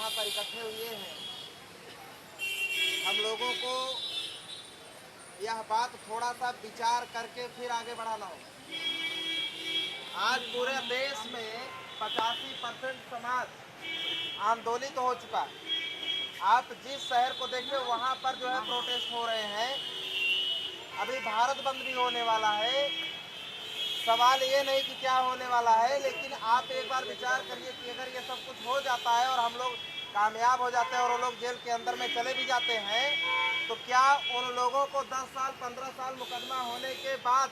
यहाँ पर इकट्ठे हुए हैं, हम लोगों को यह बात थोड़ा सा विचार करके फिर आगे बढ़ाना होगा। आज पूरे देश में 85% समाज आंदोलित हो चुका है। आप जिस शहर को देखिए वहाँ पर जो है प्रोटेस्ट हो रहे हैं। अभी भारत बंद भी होने वाला है। सवाल ये नहीं कि क्या होने वाला है, लेकिन आप एक बार विचार करिए कि अगर ये सब कुछ हो जाता है और हम लोग कामयाब हो जाते हैं और वो लोग जेल के अंदर में चले भी जाते हैं, तो क्या उन लोगों को 10 साल 15 साल मुकदमा होने के बाद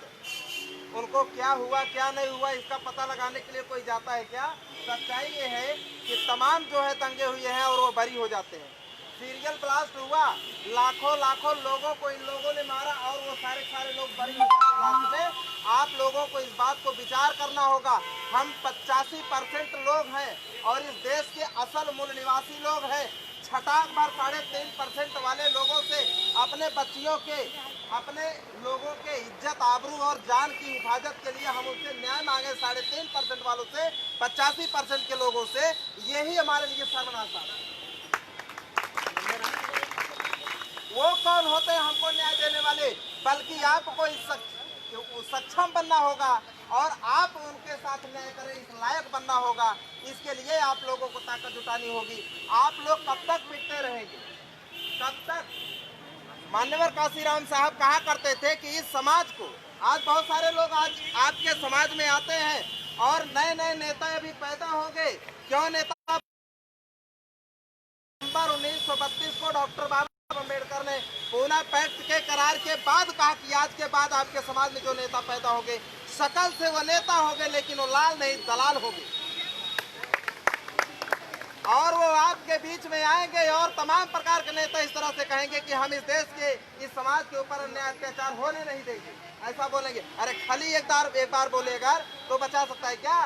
उनको क्या हुआ क्या नहीं हुआ इसका पता लगाने के लिए कोई जाता है क्या? सच्चाई ये है कि तमाम जो है दंगे हुए हैं और वो बरी हो जाते हैं। सीरियल ब्लास्ट हुआ, लाखों लाखों लोगों को इन लोगों ने मारा और वो सारे सारे लोग बरी हो जाते हैं लास्ट में। आप लोगों को इस बात को विचार करना होगा। हम 85% लोग हैं और इस देश के असल मूल निवासी लोग हैं। छटाक भर 3.5% वाले लोगों से अपने बच्चियों के, अपने लोगों के इज्जत आबरू और जान की हिफाजत के लिए हम उनसे न्याय मांगे 3.5% वालों से, 85% के लोगों से, यही हमारे लिए सर्वनाश है। वो कौन होते हैं हमको न्याय देने वाले? बल्कि आपको इस सक्षम बनना होगा और आप उनके साथ न्याय करें, इस लायक बनना होगा। इसके लिए आप लोगों को ताकत जुटानी होगी। आप लोग कब तक पिटते रहेंगे? कब तक? मान्यवर काशीराम साहब कहा करते थे कि इस समाज को, आज बहुत सारे लोग आज आपके समाज में आते हैं और नए नए नेता अभी पैदा होंगे। क्यों नेता? 1932 को डॉक्टर बाबा अम्बेडकर ने पूना पैक्ट के करार के बाद कहा कि आज के बाद आपके समाज में जो नेता पैदा होंगे, शकल से वो नेता होंगे लेकिन वो लाल नहीं दलाल होंगे, और वो आपके बीच में आएंगे और तमाम प्रकार के नेता इस तरह से कहेंगे कि हम इस देश के, इस समाज के ऊपर अन्याय अत्याचार होने नहीं देंगे। ऐसा बोलेंगे। अरे खाली एक बार बोलेगा तो बचा सकता है क्या?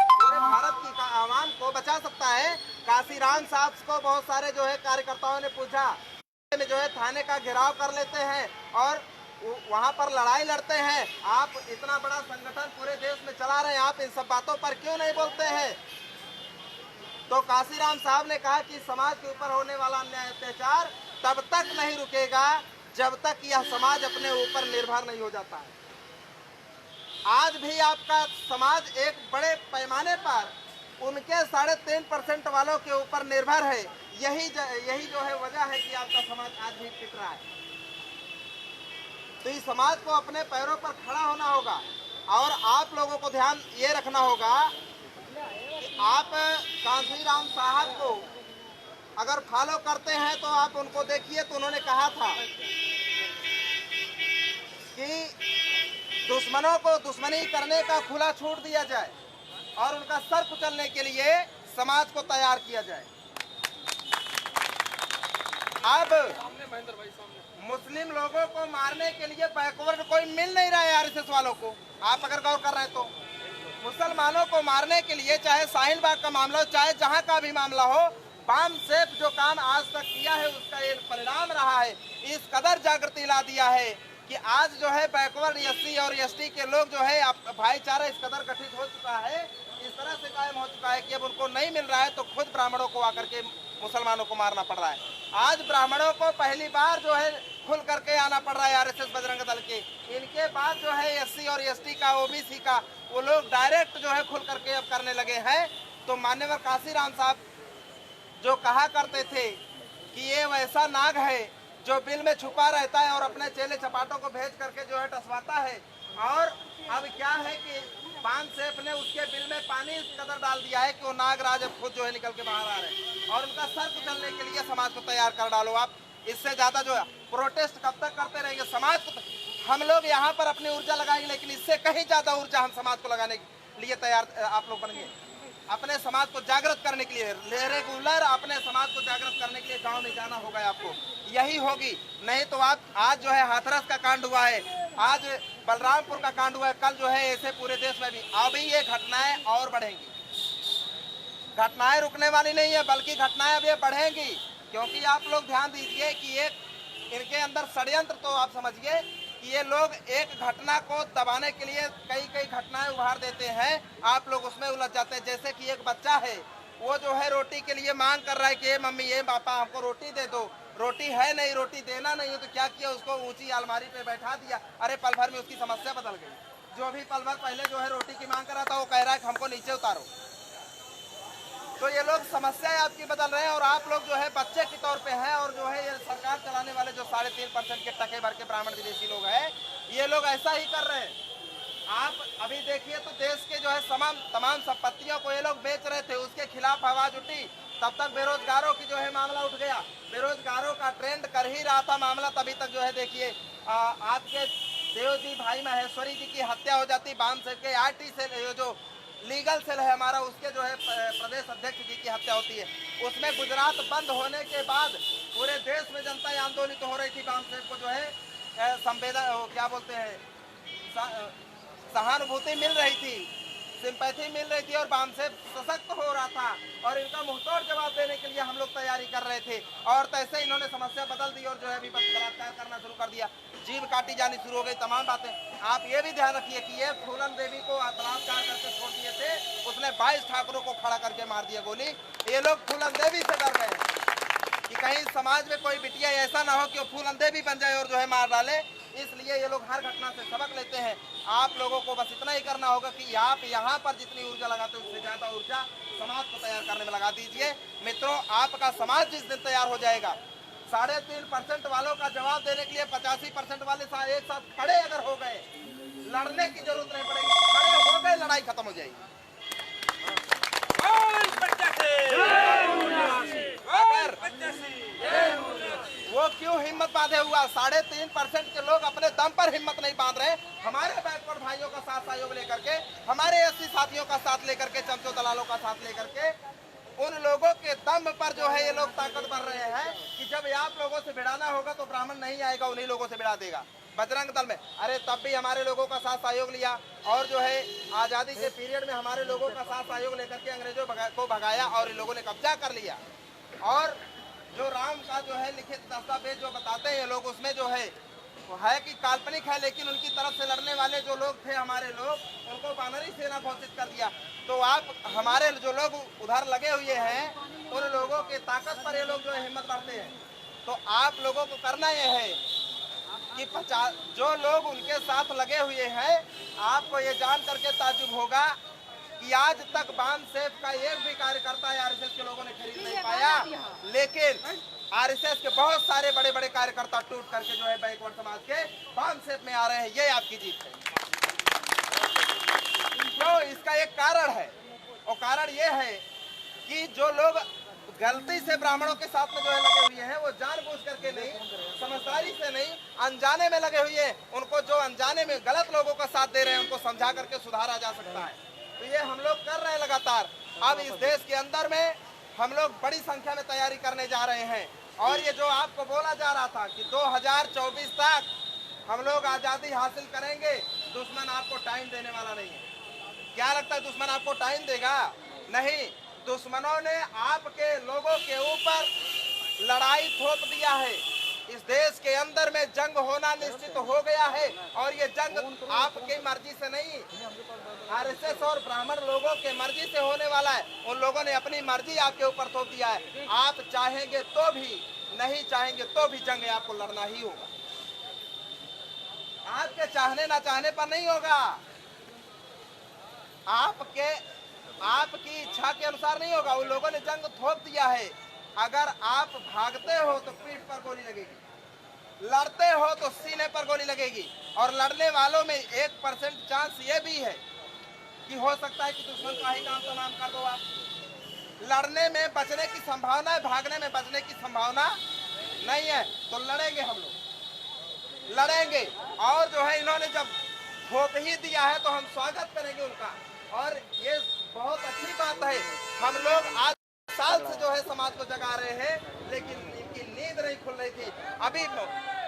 पूरे भारत की आवाम को बचा सकता है? काशीराम साहब को बहुत सारे जो है कार्यकर्ताओं ने पूछा, जो है थाने का घेराव कर लेते हैं और वहां पर लड़ाई लड़ते हैं। आप इतना बड़ा संगठन पूरे देश में चला रहे हैं, आप इन सब बातों पर क्यों नहीं बोलते हैं? तो काशीराम साहब ने कहा कि समाज के ऊपर होने वाला अन्याय अत्याचार तब तक नहीं रुकेगा जब तक यह समाज अपने ऊपर निर्भर नहीं हो जाता है। आज भी आपका समाज एक बड़े पैमाने पर उनके 3.5% वालों के ऊपर निर्भर है। यही जो है वजह है कि आपका समाज आज भी टिक रहा है। तो इस समाज को अपने पैरों पर खड़ा होना होगा और आप लोगों को ध्यान ये रखना होगा कि आप काशीराम साहब को अगर फॉलो करते हैं तो आप उनको देखिए, तो उन्होंने कहा था कि दुश्मनों को दुश्मनी करने का खुला छूट दिया जाए और उनका सर कुचलने के लिए समाज को तैयार किया जाए। अब मुस्लिम लोगों को मारने के लिए बैकवर्ड कोई मिल नहीं रहा है आरएसएस वालों को। आप अगर गौर कर रहे हैं तो मुसलमानों को मारने के लिए, चाहे शाहीन बाग का मामला हो, चाहे जहां का भी मामला हो, बाम सेफ जो काम आज तक किया है उसका एक परिणाम रहा है। इस कदर जागृति ला दिया है कि आज जो है बैकवर्ड एससी और एसटी के लोग जो है भाईचारा इस कदर गठित हो चुका है, इस तरह से कायम हो चुका है कि अब उनको नहीं मिल रहा है तो खुद ब्राह्मणों को आकर के मुसलमानों को मारना पड़ रहा है। आज ब्राह्मणों को पहली बार जो है खुल करके आना पड़ रहा है आरएसएस बजरंग दल के। इनके बाद जो है एससी और एसटी का, ओबीसी का, वो लोग डायरेक्ट जो है खुल करके अब करने लगे हैं। तो मान्यवर काशीराम साहब जो कहा करते थे कि ये वैसा नाग है जो बिल में छुपा रहता है और अपने चेले चपाटों को भेज करके जो है टसवाता है, और अब क्या है कि बाम सेफ ने उसके बिल में पानी इस कदर डाल दिया है कि वो नागराज अब खुद जो है निकल के बाहर आ रहे हैं और उनका सर कुचलने के लिए समाज को तैयार कर डालो। आप इससे ज्यादा जो है प्रोटेस्ट कब तक करते रहेंगे? समाज को हम लोग यहाँ पर अपनी ऊर्जा लगाएंगे, लेकिन इससे कहीं ज्यादा ऊर्जा हम समाज को लगाने के लिए तैयार आप लोग बनेंगे। अपने समाज को जागृत करने के लिए रेगुलर अपने समाज को जागृत करने के लिए गांव में जाना होगा आपको, यही होगी। नहीं तो आप आज जो है हाथरस का कांड हुआ है, आज बलरामपुर का कांड हुआ है, कल जो है ऐसे पूरे देश में भी अभी ये घटनाएं और बढ़ेंगी। घटनाएं रुकने वाली नहीं है, बल्कि घटनाएं अब ये बढ़ेंगी। क्योंकि आप लोग ध्यान दीजिए कि एक इनके अंदर षड्यंत्र, तो आप समझिए कि ये लोग एक घटना को दबाने के लिए कई कई घटनाएं उभार देते हैं, आप लोग उसमें उलझ जाते हैं। जैसे कि एक बच्चा है, वो जो है रोटी के लिए मांग कर रहा है कि ये मम्मी ये पापा हमको रोटी दे दो, रोटी है नहीं, रोटी देना नहीं है। तो क्या किया, उसको ऊंची अलमारी पे बैठा दिया। अरे पल भर में उसकी समस्या बदल गई। जो भी पल भर पहले जो है रोटी की मांग कर रहा था वो कह रहा है कि हमको नीचे उतारो। तो ये लोग समस्याएं आपकी बदल रहे हैं और आप लोग जो है बच्चे के तौर पे हैं। और जो है ये सरकार चलाने वाले जो 3.5% के टके भर के ब्राह्मण विदेशी लोग हैं, ये लोग ऐसा ही कर रहे हैं। आप अभी देखिए तो देश के जो है तमाम संपत्तियों को ये लोग बेच रहे थे, उसके खिलाफ आवाज उठी, तब तक बेरोजगारों की जो है मामला उठ गया। बेरोजगारों का ट्रेंड कर ही रहा था मामला, तभी तक जो है देखिए आपके देव जी भाई महेश्वरी जी की हत्या हो जाती। बाम से के आरटी से जो लीगल सेल है हमारा, उसके जो है प्रदेश अध्यक्ष जी की हत्या होती है। उसमें गुजरात बंद होने के बाद पूरे देश में जनता आंदोलित हो रही थी। बाम सेब को जो है संवेदन क्या बोलते हैं, सहानुभूति मिल रही थी, सिंपैथी मिल रही थी और बामसेब सशक्त हो रहा था। और इनका मुंहतोड़ जवाब देने के लिए हम लोग तैयारी कर रहे थे। और तैसे इन्होंने समस्या बदल दी और जो है अभी बलात्कार करना शुरू कर दिया, जीव काटी जानी शुरू हो गई, तमाम बातें। आप ये भी ध्यान रखिए कि ये फूलन देवी को बलात्कार करके छोड़ दिए थे, उसने 22 ठाकुरों को खड़ा करके मार दिया गोली। ये लोग फूलन देवी से डर गए कि कहीं समाज में कोई बिटिया ऐसा ना हो कि वो फूलन देवी बन जाए और जो है मार डाले। इसलिए ये लोग हर घटना से सबक लेते हैं। आप लोगों को बस इतना ही करना होगा कि आप यहाँ पर जितनी ऊर्जा लगाते हो उससे ज़्यादा ऊर्जा समाज को तैयार करने में लगा दीजिए। मित्रों, आपका समाज जिस दिन तैयार हो जाएगा, 3.5% वालों का जवाब देने के लिए 85% वाले एक साथ खड़े अगर हो गए, लड़ने की जरूरत नहीं पड़ेगी, खड़े हो गए, लड़ाई खत्म हो जाएगी। वो क्यों हिम्मत बांधे हुआ, 3.5% के लोग अपने दम पर हिम्मत नहीं बांध रहे। हमारे बैकवर्ड भाइयों का साथ सहयोग लेकर के, हमारे एससी साथियों का साथ लेकर के, चमचो दलालों का साथ लेकर के, उन लोगों के दम पर जो है ये लोग ताकत बढ़ रहे हैं कि जब आप लोगों से भिड़ाना होगा तो ब्राह्मण नहीं आएगा, उन्हीं लोगों से भिड़ा देगा। बजरंग दल में अरे तब भी हमारे लोगों का साथ सहयोग लिया और जो है आज़ादी के पीरियड में हमारे लोगों का साथ सहयोग लेकर के अंग्रेजों को भगाया और इन लोगों ने कब्जा कर लिया। और जो राम का जो है लिखित दस्तावेज जो बताते हैं लोग, उसमें जो है वो है कि काल्पनिक है, लेकिन उनकी तरफ से लड़ने वाले जो लोग थे हमारे लोग, उनको बानरी सेना घोषित कर दिया। तो आप हमारे जो लोग उधर लगे हुए हैं, उन लोगों की ताकत पर ये लोग जो है हिम्मत बढ़ते हैं। तो आप लोगों को करना ये है कि जो लोग उनके साथ लगे हुए हैं, आपको ये जान करके ताज्जुब होगा कि आज तक बामसेब का एक भी कार्यकर्ता आरएसएस के लोगों ने खरीद नहीं पाया, लेकिन आरएसएस के बहुत सारे बड़े बड़े कार्यकर्ता टूट करके जो है बैकवर्ड समाज के बामसेब में आ रहे हैं। ये आपकी जीत है। तो इसका एक कारण है, और कारण ये है कि जो लोग गलती से ब्राह्मणों के साथ में जो है लगे हुए हैं, वो जानबूझ करके नहीं, समझदारी से नहीं, अनजाने में लगे हुए हैं। उनको जो अनजाने में गलत लोगों का साथ दे रहे हैं, उनको समझा करके सुधारा जा सकता है। तो ये हम लोग कर रहे हैं लगातार। अब इस देश के अंदर में हम लोग बड़ी संख्या में तैयारी करने जा रहे हैं। और ये जो आपको बोला जा रहा था कि 2024 तक हम लोग आज़ादी हासिल करेंगे, दुश्मन आपको टाइम देने वाला नहीं है। क्या लगता है दुश्मन आपको टाइम देगा? नहीं, दुश्मनों ने आपके लोगों के ऊपर लड़ाई थोप दिया है। इस देश के अंदर में जंग होना निश्चित हो गया है, और ये जंग आपकी मर्जी से नहीं, आरएसएस और ब्राह्मण लोगों के मर्जी से होने वाला है। उन लोगों ने अपनी मर्जी आपके ऊपर थोप दिया है। आप चाहेंगे तो भी, नहीं चाहेंगे तो भी जंग आपको लड़ना ही होगा। आपके चाहने ना चाहने पर नहीं होगा, आपकी इच्छा के अनुसार नहीं होगा। उन लोगों ने जंग थोप दिया है। अगर आप भागते हो तो पीठ पर गोली लगेगी, लड़ते हो तो सीने पर गोली लगेगी। और लड़ने वालों में 1% चांस ये भी है कि हो सकता है कि दुश्मन का ही काम तमाम कर दो आप। लड़ने में बचने की संभावना है, भागने में बचने की संभावना नहीं है। तो लड़ेंगे, हम लोग लड़ेंगे। और जो है इन्होंने जब थोप ही दिया है तो हम स्वागत करेंगे उनका। और ये बहुत अच्छी बात है, हम लोग आज साल से जो है समाज को जगा रहे हैं, लेकिन इनकी नींद नहीं खुल रही थी। अभी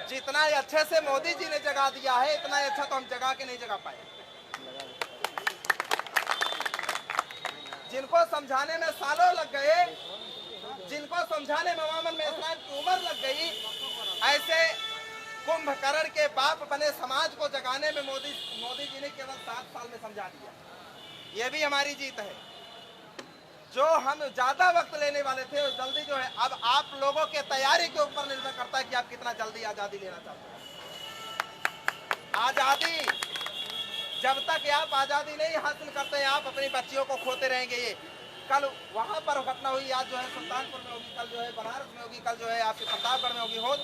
जितना अच्छे से मोदी जी ने जगा दिया है, इतना अच्छा तो हम जगा के नहीं जगा पाए। जिनको समझाने में सालों लग गए, जिनको समझाने में मामन में इस्लाम की उम्र लग गई, ऐसे कुंभकर्ण के बाप बने समाज को जगाने में मोदी जी ने केवल 7 साल में समझा दिया। ये भी हमारी जीत है। जो हम ज्यादा वक्त लेने वाले थे जल्दी जो है अब आप लोगों के तैयारी के ऊपर निर्भर करता है कि आप कितना जल्दी आजादी लेना चाहते हैं। आजादी जब तक आप आजादी नहीं हासिल करते हैं आप अपनी बच्चियों को खोते रहेंगे। ये कल वहां पर घटना हुई, आज जो है सुल्तानपुर में होगी, कल जो है बनारस में होगी, कल जो है आपके प्रतापगढ़ में होगी, हो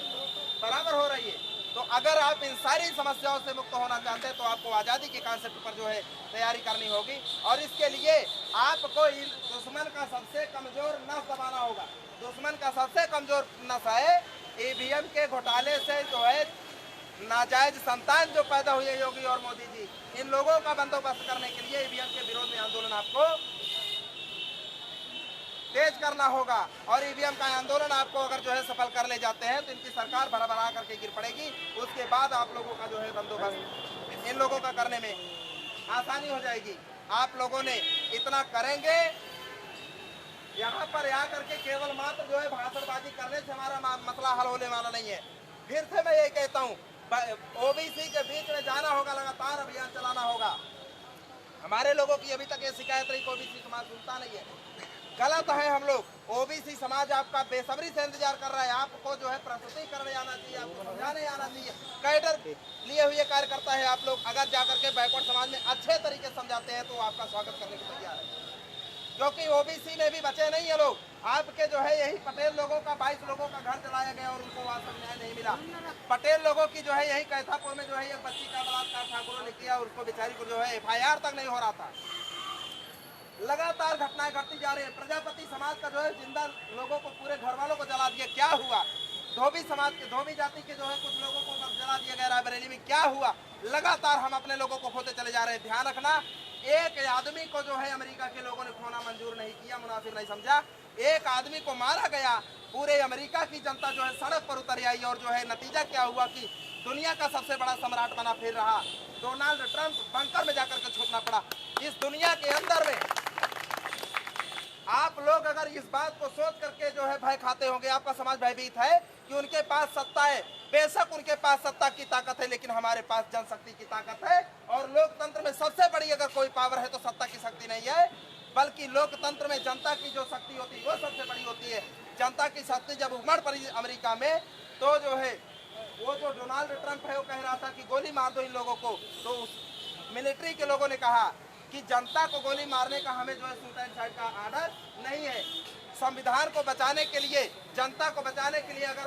बराबर हो रही है। तो अगर आप इन सारी समस्याओं से मुक्त होना चाहते हैं तो आपको आज़ादी के कॉन्सेप्ट पर जो है तैयारी करनी होगी और इसके लिए आपको दुश्मन का सबसे कमजोर नस दबाना होगा। दुश्मन का सबसे कमजोर नस है ईवीएम के घोटाले से जो है नाजायज संतान जो पैदा हुई है योगी और मोदी जी, इन लोगों का बंदोबस्त करने के लिए ईवीएम के विरोध में आंदोलन आपको तेज करना होगा। और ईवीएम का आंदोलन आपको अगर जो है सफल कर ले जाते हैं तो इनकी सरकार भरा करके गिर पड़ेगी। उसके बाद आप लोगों का जो है बंदोबस्त इन लोगों का करने में आसानी हो जाएगी। आप लोगों ने इतना करेंगे, यहाँ पर आकर के केवल मात्र जो है भाषणबाजी करने से हमारा मसला हल होने वाला नहीं है। फिर से मैं ये कहता हूँ, ओबीसी के बीच में जाना होगा, लगातार अभियान चलाना होगा। हमारे लोगों की अभी तक ये शिकायत रही कि ओबीसी समाज सुनता नहीं है, गलत है। हम लोग ओबीसी समाज आपका बेसब्री से इंतजार कर रहा है। आपको जो है प्रस्तुति करने आना चाहिए, आपको समझाने आना चाहिए। कैडर लिए हुए कार्यकर्ता है आप लोग, अगर जाकर के बैकवर्ड समाज में अच्छे तरीके से समझाते हैं तो आपका स्वागत करने को तैयार है, क्योंकि ओबीसी में भी बचे नहीं है लोग। आपके जो है यही पटेल लोगों का 22 लोगों का घर जलाया गया और उनको वास्तव न्याय नहीं मिला। पटेल लोगों की जो है यही कैथापुर में जो है एक बच्ची का बलात्कार ठाकुरों ने किया, उसको बेचारी को जो है FIR तक नहीं हो रहा था। लगातार घटनाएं घटती जा रही है। प्रजापति समाज का जो है जिंदा लोगों को, पूरे घर वालों को जला दिया, क्या हुआ? धोबी समाज के, धोबी जाति के जो है कुछ लोगों को जला दिया गया रायबरेली में, क्या हुआ? लगातार हम अपने लोगों को खोते चले जा रहे हैं। ध्यान रखना, एक आदमी को जो है अमेरिका के लोगों ने खोना मंजूर नहीं किया, मुनासिब नहीं समझा। एक आदमी को मारा गया, पूरे अमेरिका की जनता जो है सड़क पर उतर आई और जो है नतीजा क्या हुआ कि दुनिया का सबसे बड़ा सम्राट बना फिर रहा। डोनाल्ड ट्रंप बंकर में जाकर के छुपना पड़ा। इस दुनिया के अंदर में आप लोग अगर इस बात को सोच करके जो है भय खाते होंगे, आपका समाज भयभीत है कि उनके पास सत्ता है। बेशक उनके पास सत्ता की ताकत है, लेकिन हमारे पास जनशक्ति की ताकत है। और लोकतंत्र में सबसे बड़ी अगर कोई पावर है तो सत्ता की शक्ति नहीं है, बल्कि लोकतंत्र में जनता की जो शक्ति होती है वो सबसे बड़ी होती है। जनता की शक्ति जब उमड़ पड़ी अमेरिका में तो जो है वो जो डोनाल्ड ट्रंप है वो कह रहा था कि गोली मार दो इन लोगों को, तो उस मिलिट्री के लोगों ने कहा कि जनता को गोली मारने का हमें जो है शूट एंड साइड का आर्डर नहीं है। संविधान को बचाने के लिए, जनता को बचाने के लिए अगर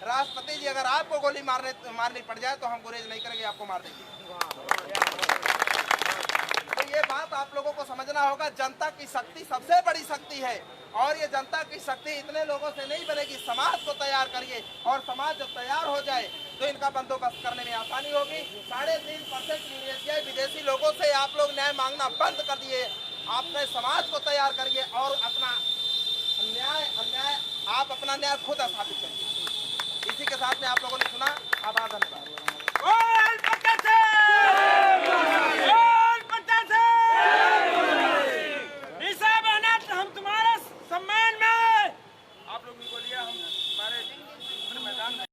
राष्ट्रपति जी अगर आपको गोली मारनी पड़ जाए तो हम गुरेज नहीं करेंगे, आपको मार देंगे। तो ये बात आप लोगों को समझना होगा, जनता की शक्ति सबसे बड़ी शक्ति है और ये जनता की शक्ति इतने लोगों से नहीं बनेगी। समाज को तैयार करिए और समाज जब तैयार हो जाए तो इनका बंदोबस्त करने में आसानी होगी। 3.5% यूएसए विदेशी लोगों से आप लोग न्याय मांगना बंद कर दिए। अपने समाज को तैयार करिए और अपना अन्याय आप अपना न्याय खुद स्थापित करिए। इसी के साथ में आप लोगों ने सुना। आभार, धन्यवाद।